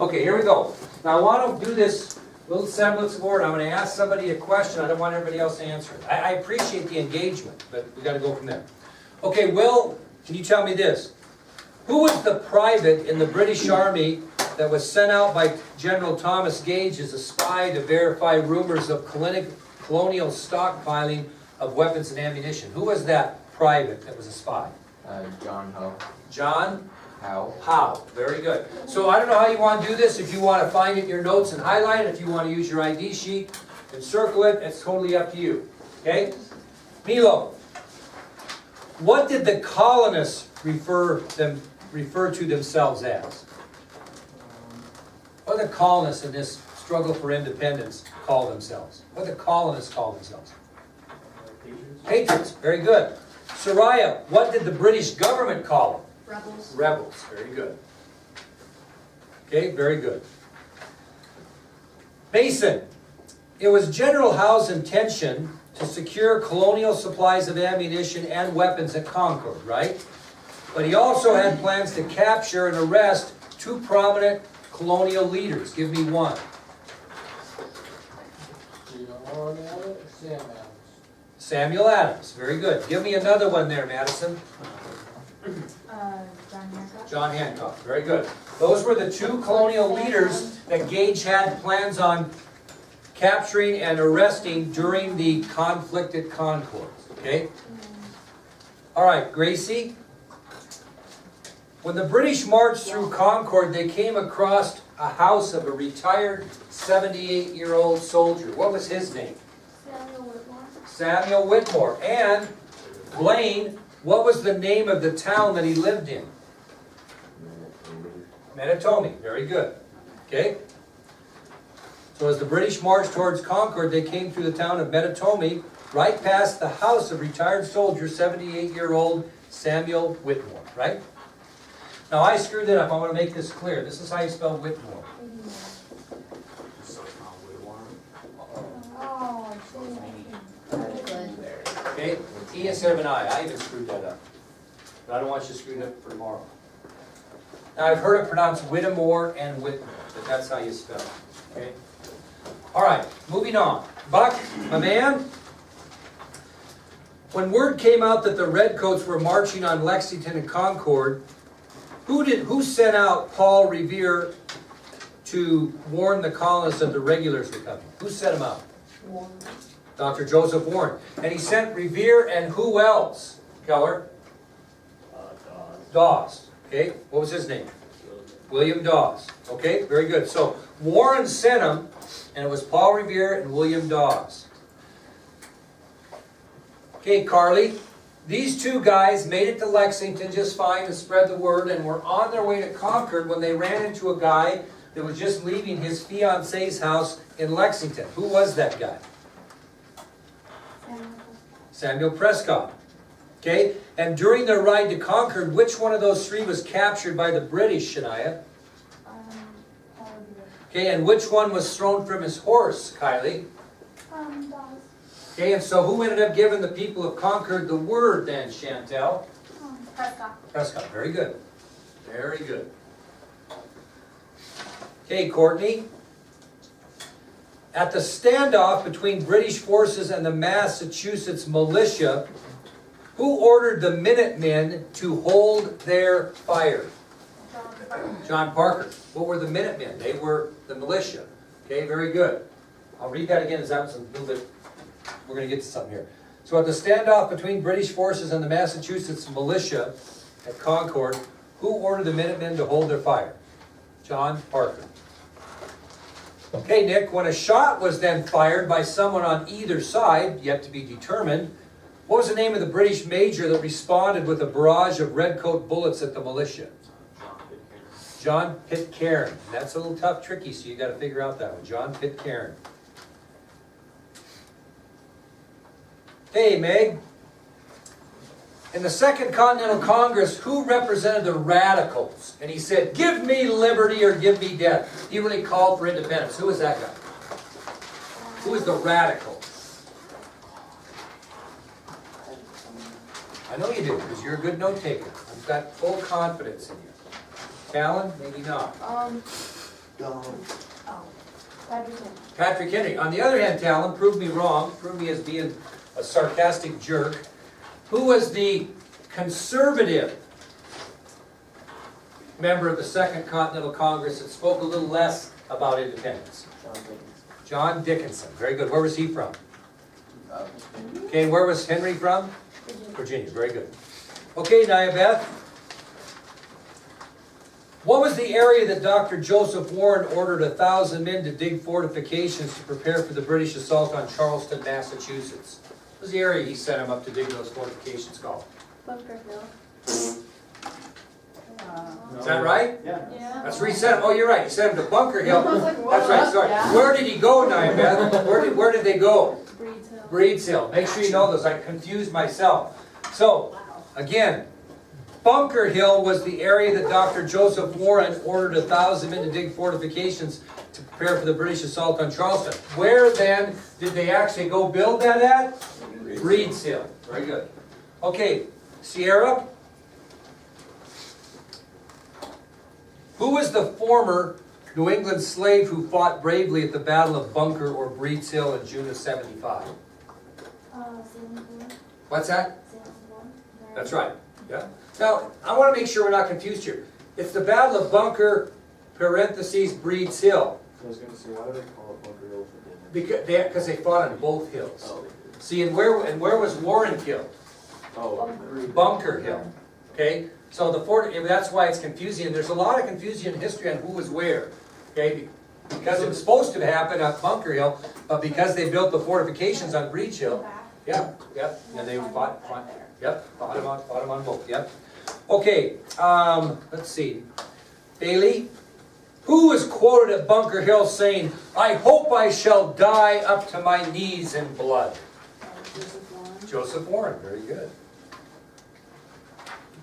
Okay, here we go. Now I want to do this little semblance of order. I'm going to ask somebody a question. I don't want everybody else to answer it. I appreciate the engagement, but we got to go from there. Okay, Will, can you tell me this? Who was the private in the British Army that was sent out by General Thomas Gage as a spy to verify rumors of colonial stockpiling of weapons and ammunition? Who was that private that was a spy? John Howe. John? Howe. Howe. Very good. So I don't know how you want to do this. If you want to find it in your notes and highlight it, if you want to use your ID sheet and circle it, it's totally up to you. Okay? Milo, what did the colonists refer to themselves as? What did the colonists in this struggle for independence call themselves? What did the colonists call themselves? Patriots. Very good. Soraya, what did the British government call them? Rebels. Rebels. Very good. Okay, very good. Mason, it was General Howe's intention to secure colonial supplies of ammunition and weapons at Concord, right? But he also had plans to capture and arrest two prominent colonial leaders. Give me one. Samuel Adams. Very good. Give me another one there, Madison. John Hancock. John Hancock. Very good. Those were the two colonial leaders that Gage had plans on capturing and arresting during the conflict at Concord. Okay? All right, Gracie. When the British marched through Concord, they came across a house of a retired 78-year-old soldier. What was his name? Samuel Whitmore. Samuel Whitmore. And Blaine, what was the name of the town that he lived in? Metatomi. Very good. Okay? So as the British marched towards Concord, they came through the town of Metatomi, right past the house of retired soldier, 78-year-old Samuel Whitmore. Right? Now I screwed it up. I want to make this clear. This is how you spell Whitmore. Oh, Okay? E instead of an I. I even screwed that up. But I don't want you to screw it up for tomorrow. Now I've heard it pronounced Whittemore and Whitmore, but that's how you spell it. Okay? All right, moving on. Buck, my man. When word came out that the Redcoats were marching on Lexington and Concord, who sent out Paul Revere to warn the colonists that the regulars were coming? Who sent him out? Warren. Dr. Joseph Warren. And he sent Revere and who else, Keller? Dawes. Okay, what was his name? William Dawes. Okay, very good. So Warren sent him, and it was Paul Revere and William Dawes. Okay, Carly. These two guys made it to Lexington just fine and spread the word and were on their way to Concord when they ran into a guy that was just leaving his fiancee's house in Lexington. Who was that guy? Samuel Prescott. Okay, and during their ride to Concord, which one of those three was captured by the British, Shania? Okay, and which one was thrown from his horse, Kylie? Dawes. Okay, and so who ended up giving the people of Concord the word then, Chantel? Prescott. Prescott, very good. Very good. Okay, Courtney. At the standoff between British forces and the Massachusetts militia, who ordered the Minutemen to hold their fire? John Parker. What were the Minutemen? They were the militia. Okay, very good. I'll read that again as that was a little bit, we're going to get to something here. So at the standoff between British forces and the Massachusetts militia at Concord, who ordered the Minutemen to hold their fire? John Parker. Okay, Nick, when a shot was then fired by someone on either side, yet to be determined, what was the name of the British major that responded with a barrage of redcoat bullets at the militia? John Pitcairn. That's a little tough, tricky, so you got to figure out that one. John Pitcairn. Hey, Meg. In the Second Continental Congress, who represented the radicals? And he said, give me liberty or give me death. He really called for independence. Who was that guy? Who was the radical? I know you do, because you're a good note taker. I've got full confidence in you. Callan, maybe not. Oh. Patrick Henry. Patrick Henry. On the other hand, Talon, prove me wrong, prove me as being a sarcastic jerk. Who was the conservative member of the Second Continental Congress that spoke a little less about independence? John Dickinson. Very good. Where was he from? Okay, and where was Henry from? Virginia. Very good. Okay, Nyabeth. What was the area that Dr. Joseph Warren ordered 1,000 men to dig fortifications to prepare for the British assault on Charleston, Massachusetts? What was the area he sent him up to dig those fortifications called? Bunker Hill. Is that right? Yeah. That's where he sent him. Oh, you're right. He sent him to Bunker Hill. I was like, That's right. Sorry. Yeah. Where did he go, Nyabeth? Where did they go? Breeds Hill. Breeds Hill. Make sure you know those. I confused myself. So, again, Bunker Hill was the area that Dr. Joseph Warren ordered 1,000 men to dig fortifications to prepare for the British assault on Charleston. Where then did they actually go build that at? Breeds Hill. Very good. Okay, Sierra. Who was the former New England slave who fought bravely at the Battle of Bunker or Breeds Hill in June of 75? What's that? That's right. Yeah. Now, I want to make sure we're not confused here. It's the Battle of Bunker, parentheses, Breeds Hill. I was going to say, why do they call it Bunker Hill for dinner? Because they fought on both hills. Oh, See, and where was Warren killed? Bunker Hill. Okay? So that's why it's confusing. And there's a lot of confusion in history on who was where. Okay? Because it was supposed to happen at Bunker Hill, but because they built the fortifications on Breeds Hill, yeah, and they fought them on both, yep. Okay, let's see. Bailey, who was quoted at Bunker Hill saying, "I hope I shall die up to my knees in blood"? Joseph Warren. Joseph Warren, very good.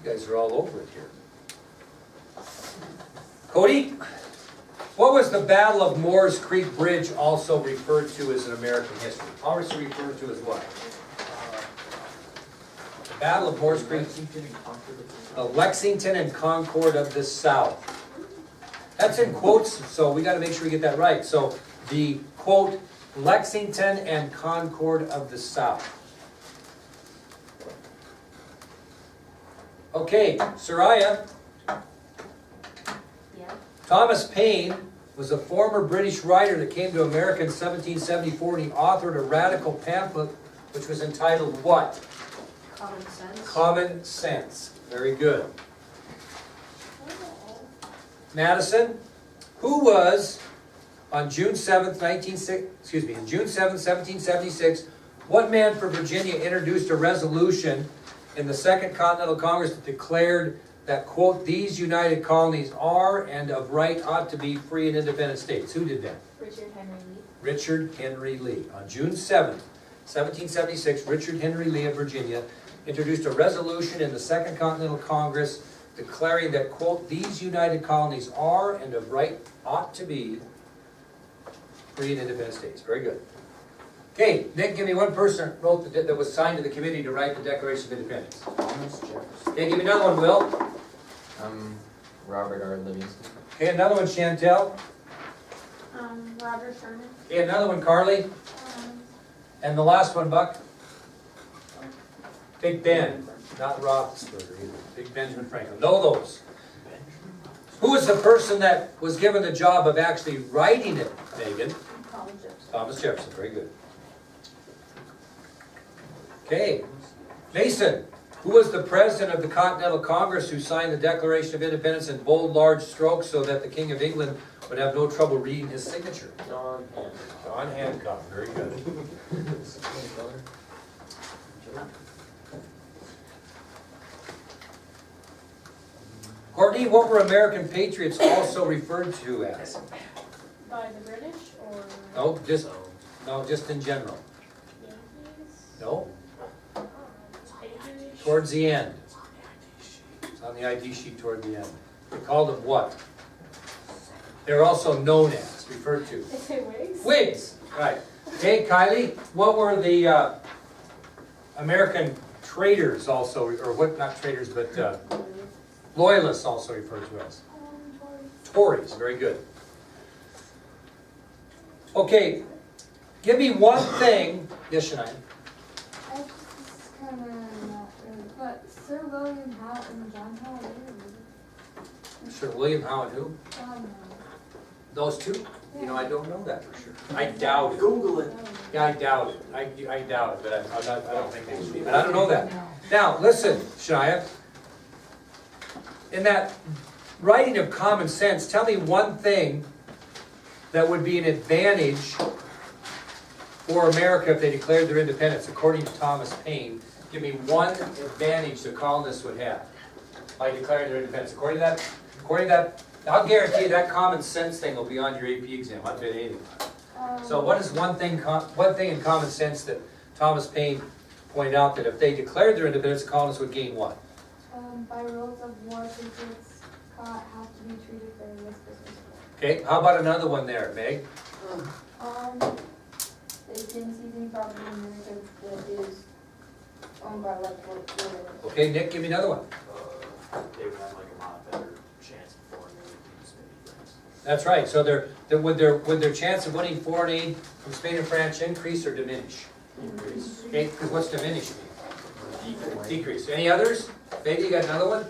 You guys are all over it here. Cody, what was the Battle of Moores Creek Bridge also referred to as in American history? Also referred to as what? Battle of Moores Creek, the Lexington and Concord of the South. That's in quotes, so we got to make sure we get that right. So the quote, Lexington and Concord of the South. Okay, Soraya. Yeah. Thomas Paine was a former British writer that came to America in 1774, and he authored a radical pamphlet which was entitled what? Common Sense. Common Sense. Very good. Madison, who was on June 7th, 1776, what man for Virginia introduced a resolution in the Second Continental Congress that declared that, quote, "these united colonies are and of right ought to be free and independent states"? Who did that? Richard Henry Lee. Richard Henry Lee. On June 7th, 1776, Richard Henry Lee of Virginia introduced a resolution in the Second Continental Congress declaring that, quote, "these united colonies are and of right ought to be free and independent states." Very good. Okay, Nick, give me one person that wrote that was signed to the committee to write the Declaration of Independence. Thomas Jefferson. Okay, give me another one, Will. Robert R. Livingston. Okay, another one, Chantel. Roger Sherman. Okay, another one, Carly. And the last one, Buck. Big Ben, not Roethlisberger either. Big Benjamin Franklin. Know those. Who was the person that was given the job of actually writing it, Megan? Thomas Jefferson. Thomas Jefferson. Very good. Okay. Mason, who was the president of the Continental Congress who signed the Declaration of Independence in bold, large strokes so that the King of England would have no trouble reading his signature? John Hancock. John Hancock. Very good. Courtney, what were American patriots also referred to as? By the British or No, just in general. Yankees? No, Irish? towards the end. It's on the ID sheet toward the end. They called them what? They're also known as, referred to. They say Whigs? Whigs, right. Okay, Kylie, what were the American traitors also, or what, not traitors, but loyalists also referred to as? Tories. Tories, very good. Okay, give me one thing, yes, Shania? I just kind of not really, but Sir William Howe and John Howe, Sir William Howe and who? Those two? You know, I don't know that for sure. I doubt it. Google it. Yeah, I doubt it. I doubt it, but I don't think they would be, but I don't know that. Now, listen, Shania. In that writing of common sense, tell me one thing that would be an advantage for America if they declared their independence, according to Thomas Paine. Give me one advantage the colonists would have by declaring their independence. According to that, I'll guarantee you that common sense thing will be on your AP exam. I bet anything. So what is one thing in common sense that Thomas Paine pointed out that if they declared their independence, the colonists would gain what? by rules of war, patriots caught have to be treated fairly as prisoners. Okay, how about another one there, Meg? They didn't seize any property in America that is owned by like the Okay, Nick, give me another one. They would have like a lot better chance of foreign aid from Spain and France. That's right. So would their chance of winning foreign aid from Spain and France increase or diminish? Increase. Okay, because what's diminish mean? Decrease. Decrease. Any others? Baby, you got another one?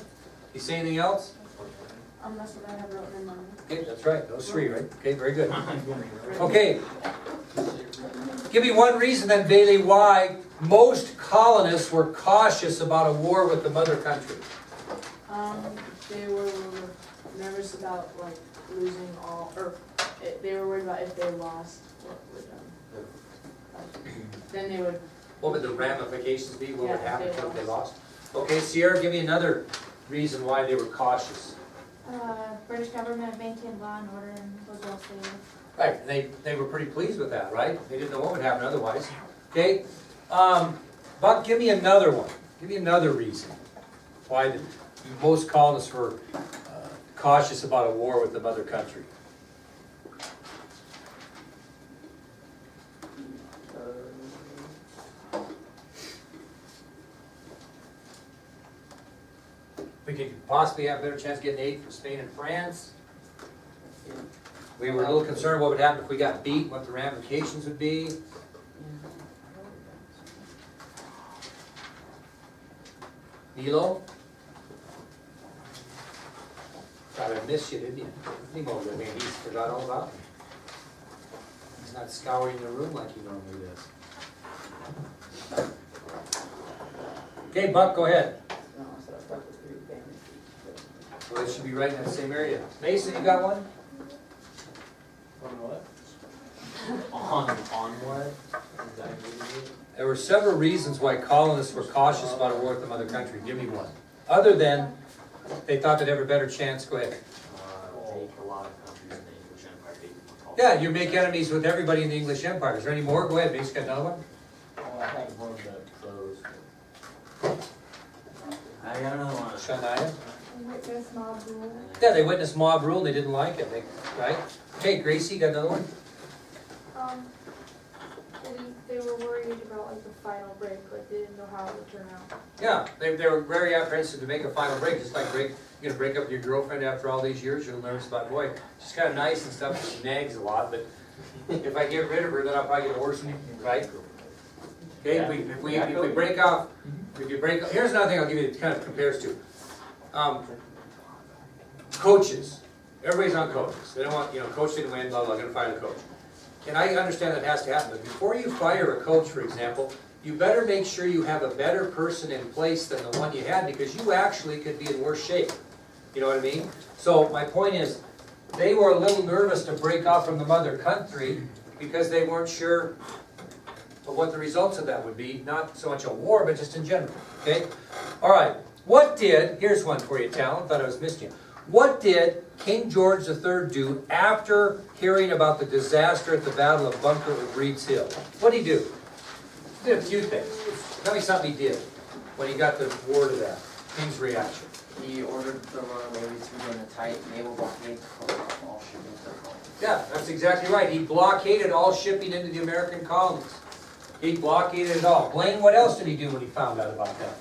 You see anything else? Unless I have written in mind. Okay, that's right. Those three, right? Okay, very good. Okay. Give me one reason then, Bailey, why most colonists were cautious about a war with the mother country. They were nervous about like losing all, or they were worried about if they lost, what would then they would. What would the ramifications be? What would Yeah, happen if they if they lost? Okay, Sierra, give me another reason why they were cautious. British government maintained law and order and was well stable. Right, and they were pretty pleased with that, right? They didn't know what would happen otherwise. Okay, Buck, give me another one. Give me another reason why most colonists were cautious about a war with the mother country. We could possibly have a better chance of getting aid from Spain and France. We were a little concerned what would happen if we got beat, what the ramifications would be. Nilo? God, I missed you, didn't you? He over there, man, he's forgot all about me. He's not scouring the room like he normally does. Okay, Buck, go ahead. Well, they should be right in that same area. Mason, you got one? On what? On what? Is that what you mean? There were several reasons why colonists were cautious about a war with the mother country. Give me one. Other than they thought they'd have a better chance. Go ahead. Take a lot of countries in the English Empire. They would call Yeah, you make enemies with everybody in the English Empire. Is there any more? Go ahead, Mason, got another one? I have one that closed. I got another one. Shania? Witness mob rule. Yeah, they witnessed mob rule, they didn't like it, right? Okay, Gracie, got another one? They were worried about like the final break, like they didn't know how it would turn out. Yeah, they were very apprehensive to make a final break, just like you're gonna break up with your girlfriend after all these years, you're nervous about, boy, she's kind of nice and stuff, she nags a lot, but if I get rid of her, then I'll probably get worse, right? Okay, if we break off, here's another thing I'll give you that kind of compares to. Coaches, everybody's on coaches, they don't want, coach didn't win, blah, blah, gonna fire the coach. And I understand that has to happen, but before you fire a coach, for example, you better make sure you have a better person in place than the one you had, because you actually could be in worse shape. You know what I mean? So my point is, they were a little nervous to break off from the mother country because they weren't sure of what the results of that would be. Not so much a war, but just in general, okay? All right, here's one for you, Talon, thought I was missing you. What did King George III do after hearing about the disaster at the Battle of Bunker of Reed's Hill? What did he do? He did a few things. Tell me something he did when he got the word of that, King's reaction. He ordered the Royal Navy to begin a tight naval blockade to cut off all shipping to the colonies. Yeah, that's exactly right. He blockaded all shipping into the American colonies. He blockaded it all. Blaine, what else did he do when he found out about that?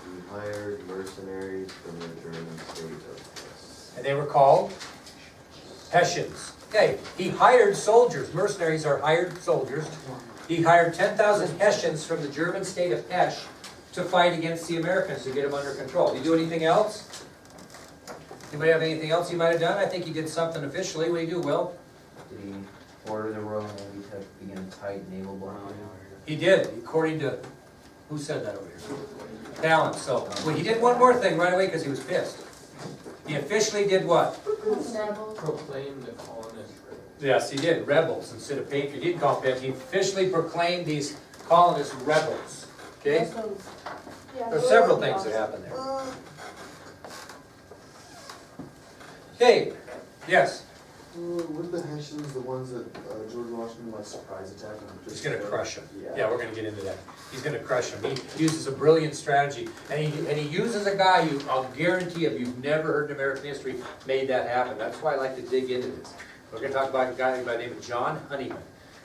He hired mercenaries from the German state of Hesse. And they were called Hessians. Okay, he hired soldiers. Mercenaries are hired soldiers. He hired 10,000 Hessians from the German state of Hesse to fight against the Americans to get them under control. Did he do anything else? Anybody have anything else he might have done? I think he did something officially. What did he do, Will? Did he order the Royal Navy to begin tight naval blockade? He did, according to, who said that over here? Talent, so, well, he did one more thing right away because he was pissed. He officially did what? Proclaim the colonists. Yes, he did, rebels instead of patriots. He didn't call them patriots. He officially proclaimed these colonists rebels, okay? There's several things that happened there. Okay, yes, Were the Hessians the ones that George Washington like surprise attack on? he's gonna crush him. Yeah, we're gonna get into that. He's gonna crush him. He uses a brilliant strategy. And he uses a guy who, I'll guarantee if you've never heard in American history, made that happen. That's why I like to dig into this. We're gonna talk about a guy by the name of John Honeyman.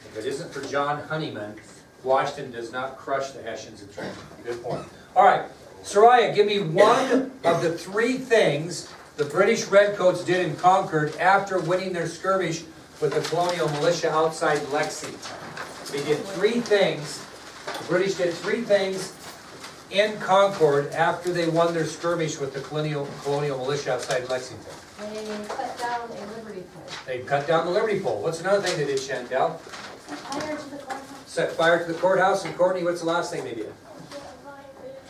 If it isn't for John Honeyman, Washington does not crush the Hessians in Trenton. Good point. All right, Soraya, give me one of the three things the British Redcoats did in Concord after winning their skirmish with the colonial militia outside Lexington. They did three things. The British did three things in Concord after they won their skirmish with the colonial militia outside Lexington. They cut down a Liberty pole. They cut down the Liberty Pole. What's another thing they did, Chantel? Fire to the courthouse. Set fire to the courthouse. And Courtney, what's the last thing they did? Can't find it.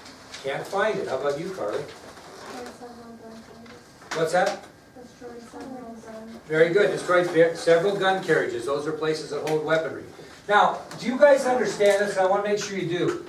Can't find it. How about you, Carly? Destroyed several gun carriages. What's that? Destroyed several gun. Very good. Destroyed several gun carriages. Those are places that hold weaponry. Now, do you guys understand this? I want to make sure you do.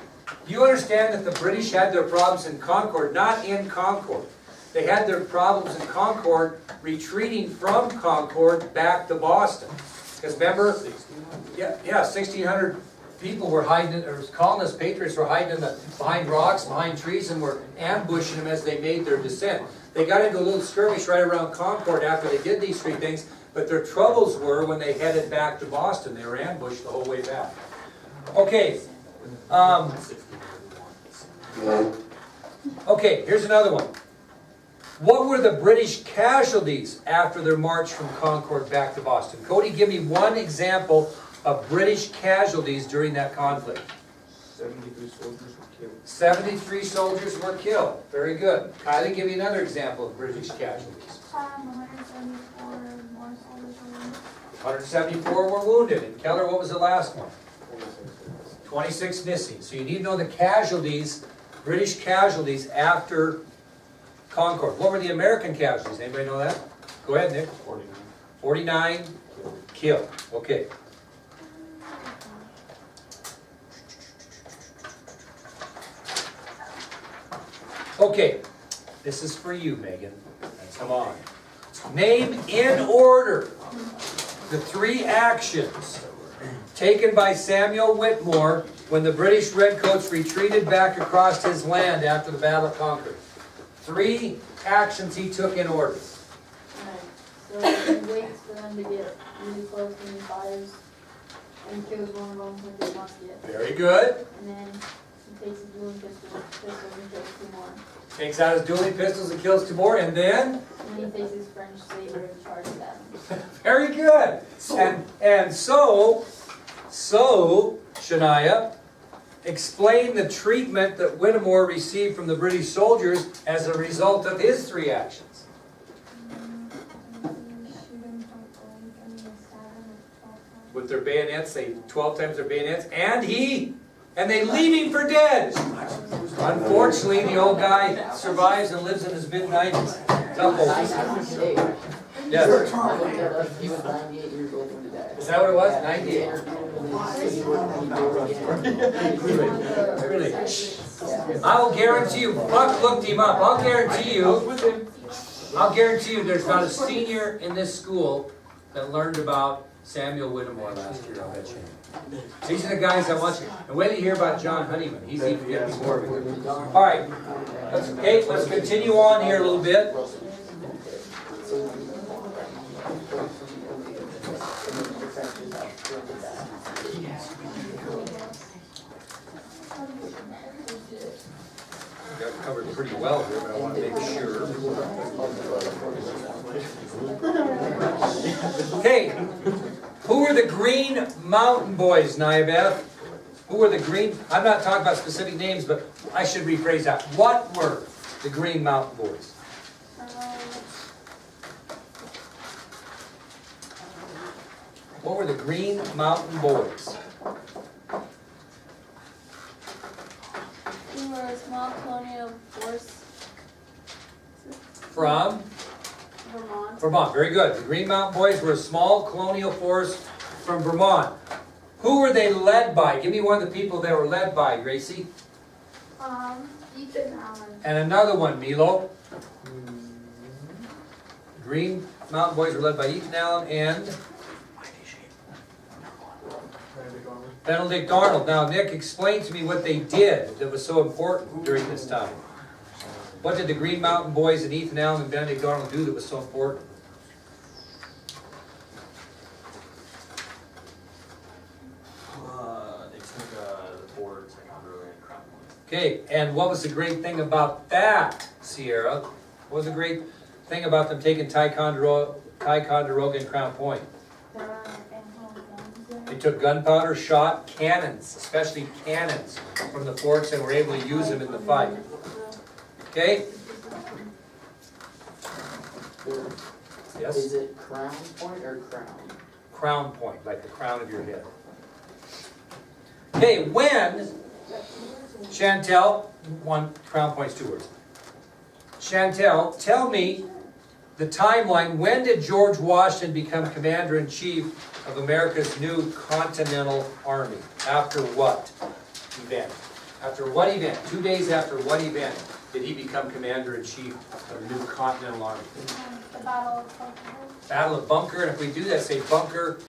Do you understand that the British had their problems in Concord, not in Concord? They had their problems in Concord, retreating from Concord back to Boston. Because remember, 1,600 people were hiding, or colonists, patriots were hiding behind rocks, behind trees, and were ambushing them as they made their descent. They got into a little skirmish right around Concord after they did these three things, but their troubles were when they headed back to Boston. They were ambushed the whole way back. Okay. Okay, here's another one. What were the British casualties after their march from Concord back to Boston? Cody, give me one example of British casualties during that conflict. 73 soldiers were killed. 73 soldiers were killed. Very good. Kylie, give me another example of British casualties. 174 more soldiers were wounded. 174 were wounded. And Keller, what was the last one? 26 missing. So you need to know the casualties, British casualties after Concord. What were the American casualties? Anybody know that? Go ahead, Nick. 49. 49 killed. Okay. Okay, this is for you, Megan. Come on. Name in order the three actions taken by Samuel Whitmore when the British Redcoats retreated back across his land after the Battle of Concord. Three actions he took in order. Alright, so he waits for them to get really close and he fires and kills one of them with his musket. Very good. And then he takes his dueling pistol and kills two more. Takes out his dueling pistols and kills two more, and then? And then he takes his French saber and charges at him. Very good. And so, Shania, explain the treatment that Whittemore received from the British soldiers as a result of his three actions. With their bayonets, they 12 times their bayonets, and they leave him for dead. Unfortunately, the old guy survives and lives in his mid-90s. Tough old. Yes. He was 98 years old when he died. Is that what it was? 98. Really? I'll guarantee you, Buck looked him up. I'll guarantee you there's not a senior in this school that learned about Samuel Whittemore last year, I'll bet you. These are the guys I want you. And wait till you hear about John Honeyman. He's even getting before me. All right. Let's continue on here a little bit. Got it covered pretty well here, but I want to make sure. Okay, were the Green Mountain Boys, Nyabeth? Who were the Green, I'm not talking about specific names, but I should rephrase that. What were the Green Mountain Boys? What were the Green Mountain Boys? We were a small colonial force. From? Vermont. Vermont, very good. The Green Mountain Boys were a small colonial force from Vermont. Who were they led by? Give me one of the people they were led by, Gracie. Ethan Allen. And another one, Milo. Green Mountain Boys were led by Ethan Allen and Benedict Arnold. Now, Nick, explain to me what they did that was so important during this time. What did the Green Mountain Boys and Ethan Allen and Benedict Arnold do that was so important? They took the fort, Ticonderoga, and Crown Point. Okay, and what was the great thing about that, Sierra? What was the great thing about them taking Ticonderoga and Crown Point? They took gunpowder, shot, cannons, especially cannons from the forts, and were able to use them in the fight. Okay? Yes? Is it Crown Point or Crown? Crown Point, like the crown of your head. Okay, when, Chantel, one, Crown Point's 2 words. Chantel, tell me the timeline. When did George Washington become Commander-in-Chief of America's new Continental Army? After what event? After what event? 2 days after what event did he become Commander-in-Chief of the new Continental Army? The Battle of Bunker. Battle of Bunker, and if we do that, say Bunker